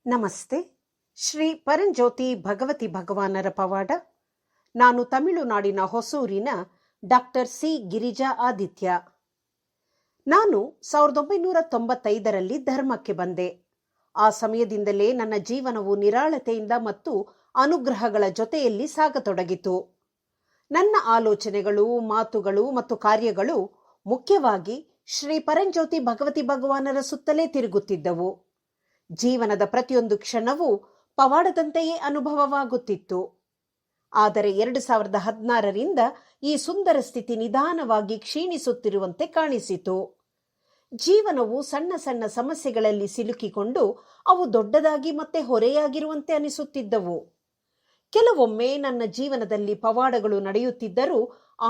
ನಮಸ್ತೆ. ಶ್ರೀ ಪರಂಜ್ಯೋತಿ ಭಗವತಿ ಭಗವಾನರ ಪವಾಡ. ನಾನು ತಮಿಳುನಾಡಿನ ಹೊಸೂರಿನ ಡಾಕ್ಟರ್ ಸಿ ಗಿರಿಜಾ ಆದಿತ್ಯ. ನಾನು 1995ರಲ್ಲಿ ಧರ್ಮಕ್ಕೆ ಬಂದೆ. ಆ ಸಮಯದಿಂದಲೇ ನನ್ನ ಜೀವನವು ನಿರಾಳತೆಯಿಂದ ಮತ್ತು ಅನುಗ್ರಹಗಳ ಜೊತೆಯಲ್ಲಿ ಸಾಗತೊಡಗಿತು. ನನ್ನ ಆಲೋಚನೆಗಳು, ಮಾತುಗಳು ಮತ್ತು ಕಾರ್ಯಗಳು ಮುಖ್ಯವಾಗಿ ಶ್ರೀ ಪರಂಜ್ಯೋತಿ ಭಗವತಿ ಭಗವಾನರ ಸುತ್ತಲೇ ತಿರುಗುತ್ತಿದ್ದವು. ಜೀವನದ ಪ್ರತಿಯೊಂದು ಕ್ಷಣವೂ ಪವಾಡದಂತೆಯೇ ಅನುಭವವಾಗುತ್ತಿತ್ತು. ಆದರೆ 2016ರಿಂದ ಈ ಸುಂದರ ಸ್ಥಿತಿ ನಿಧಾನವಾಗಿ ಕ್ಷೀಣಿಸುತ್ತಿರುವಂತೆ ಕಾಣಿಸಿತು. ಜೀವನವು ಸಣ್ಣ ಸಣ್ಣ ಸಮಸ್ಯೆಗಳಲ್ಲಿ ಸಿಲುಕಿಕೊಂಡು ಅವು ದೊಡ್ಡದಾಗಿ ಮತ್ತೆ ಹೊರೆಯಾಗಿರುವಂತೆ ಅನಿಸುತ್ತಿದ್ದವು. ಕೆಲವೊಮ್ಮೆ ನನ್ನ ಜೀವನದಲ್ಲಿ ಪವಾಡಗಳು ನಡೆಯುತ್ತಿದ್ದರೂ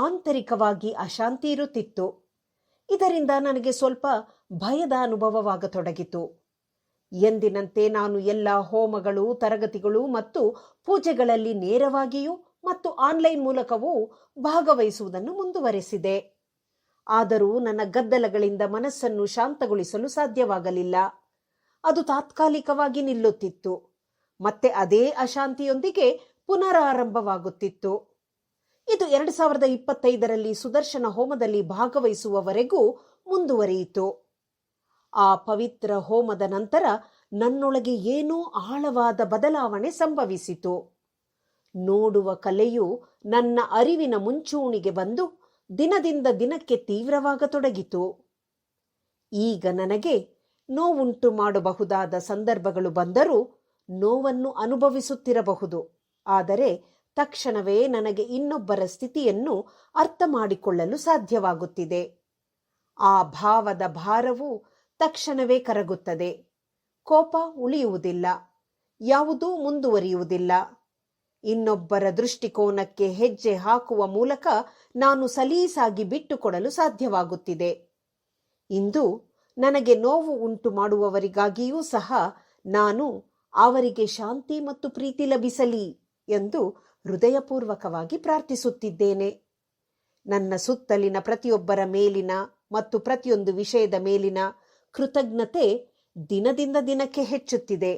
ಆಂತರಿಕವಾಗಿ ಅಶಾಂತಿ ಇರುತ್ತಿತ್ತು. ಇದರಿಂದ ನನಗೆ ಸ್ವಲ್ಪ ಭಯದ ಅನುಭವವಾಗತೊಡಗಿತು. ಎಂದಿನಂತೆ ನಾನು ಎಲ್ಲ ಹೋಮಗಳು, ತರಗತಿಗಳು ಮತ್ತು ಪೂಜೆಗಳಲ್ಲಿ ನೇರವಾಗಿಯೂ ಮತ್ತು ಆನ್ಲೈನ್ ಮೂಲಕವೂ ಭಾಗವಹಿಸುವುದನ್ನು ಮುಂದುವರೆಸಿದೆ. ಆದರೂ ನನ್ನ ಗದ್ದಲಗಳಿಂದ ಮನಸ್ಸನ್ನು ಶಾಂತಗೊಳಿಸಲು ಸಾಧ್ಯವಾಗಲಿಲ್ಲ. ಅದು ತಾತ್ಕಾಲಿಕವಾಗಿ ನಿಲ್ಲುತ್ತಿತ್ತು, ಮತ್ತೆ ಅದೇ ಅಶಾಂತಿಯೊಂದಿಗೆ ಪುನರಾರಂಭವಾಗುತ್ತಿತ್ತು. ಇದು 2025ರಲ್ಲಿ ಸುದರ್ಶನ ಹೋಮದಲ್ಲಿ ಭಾಗವಹಿಸುವವರೆಗೂ ಮುಂದುವರಿಯಿತು. ಆ ಪವಿತ್ರ ಹೋಮದ ನಂತರ ನನ್ನೊಳಗೆ ಏನೋ ಆಳವಾದ ಬದಲಾವಣೆ ಸಂಭವಿಸಿತು. ನೋಡುವ ಕಲೆಯು ನನ್ನ ಅರಿವಿನ ಮುಂಚೂಣಿಗೆ ಬಂದು ದಿನದಿಂದ ದಿನಕ್ಕೆ ತೀವ್ರವಾಗತೊಡಗಿತು. ಈಗ ನನಗೆ ನೋವುಂಟು ಮಾಡಬಹುದಾದ ಸಂದರ್ಭಗಳು ಬಂದರೂ ನೋವನ್ನು ಅನುಭವಿಸುತ್ತಿರಬಹುದು, ಆದರೆ ತಕ್ಷಣವೇ ನನಗೆ ಇನ್ನೊಬ್ಬರ ಸ್ಥಿತಿಯನ್ನು ಅರ್ಥ ಮಾಡಿಕೊಳ್ಳಲು ಸಾಧ್ಯವಾಗುತ್ತಿದೆ. ಆ ಭಾವದ ಭಾರವು ತಕ್ಷಣವೇ ಕರಗುತ್ತದೆ. ಕೋಪ ಉಳಿಯುವುದಿಲ್ಲ, ಯಾವುದೂ ಮುಂದುವರಿಯುವುದಿಲ್ಲ. ಇನ್ನೊಬ್ಬರ ದೃಷ್ಟಿಕೋನಕ್ಕೆ ಹೆಜ್ಜೆ ಹಾಕುವ ಮೂಲಕ ನಾನು ಸಲೀಸಾಗಿ ಬಿಟ್ಟುಕೊಡಲು ಸಾಧ್ಯವಾಗುತ್ತಿದೆ. ಇಂದು ನನಗೆ ನೋವು ಉಂಟು ಮಾಡುವವರಿಗಾಗಿಯೂ ಸಹ ನಾನು ಅವರಿಗೆ ಶಾಂತಿ ಮತ್ತು ಪ್ರೀತಿ ಲಭಿಸಲಿ ಎಂದು ಹೃದಯಪೂರ್ವಕವಾಗಿ ಪ್ರಾರ್ಥಿಸುತ್ತಿದ್ದೇನೆ. ನನ್ನ ಸುತ್ತಲಿನ ಪ್ರತಿಯೊಬ್ಬರ ಮೇಲಿನ ಮತ್ತು ಪ್ರತಿಯೊಂದು ವಿಷಯದ ಮೇಲಿನ ಕೃತಜ್ಞತೆ ದಿನದಿಂದ ದಿನಕ್ಕೆ ಹೆಚ್ಚುತ್ತಿದೆ.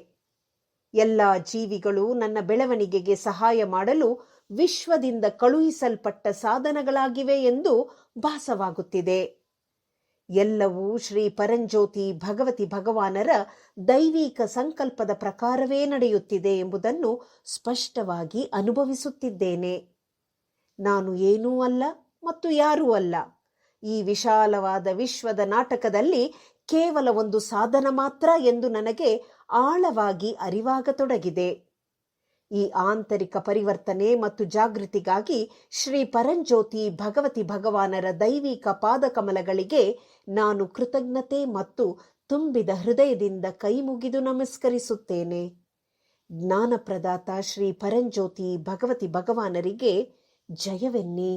ಎಲ್ಲ ಜೀವಿಗಳು ನನ್ನ ಬೆಳವಣಿಗೆಗೆ ಸಹಾಯ ಮಾಡಲು ವಿಶ್ವದಿಂದ ಕಳುಹಿಸಲ್ಪಟ್ಟ ಸಾಧನಗಳಾಗಿವೆ ಎಂದು ಭಾಸವಾಗುತ್ತಿದೆ. ಎಲ್ಲವೂ ಶ್ರೀ ಪರಂಜ್ಯೋತಿ ಭಗವತಿ ಭಗವಾನರ ದೈವಿಕ ಸಂಕಲ್ಪದ ಪ್ರಕಾರವೇ ನಡೆಯುತ್ತಿದೆ ಎಂಬುದನ್ನು ಸ್ಪಷ್ಟವಾಗಿ ಅನುಭವಿಸುತ್ತಿದ್ದೇನೆ. ನಾನು ಏನೂ ಅಲ್ಲ ಮತ್ತು ಯಾರೂ ಅಲ್ಲ. ಈ ವಿಶಾಲವಾದ ವಿಶ್ವದ ನಾಟಕದಲ್ಲಿ ಕೇವಲ ಒಂದು ಸಾಧನ ಮಾತ್ರ ಎಂದು ನನಗೆ ಆಳವಾಗಿ ಅರಿವಾಗತೊಡಗಿದೆ. ಈ ಆಂತರಿಕ ಪರಿವರ್ತನೆ ಮತ್ತು ಜಾಗೃತಿಗಾಗಿ ಶ್ರೀ ಪರಂಜ್ಯೋತಿ ಭಗವತಿ ಭಗವಾನರ ದೈವಿಕ ಪಾದಕಮಲಗಳಿಗೆ ನಾನು ಕೃತಜ್ಞತೆ ಮತ್ತು ತುಂಬಿದ ಹೃದಯದಿಂದ ಕೈ ಮುಗಿದು ನಮಸ್ಕರಿಸುತ್ತೇನೆ. ಜ್ಞಾನಪ್ರದಾತ ಶ್ರೀ ಪರಂಜ್ಯೋತಿ ಭಗವತಿ ಭಗವಾನರಿಗೆ ಜಯವೆನ್ನಿ.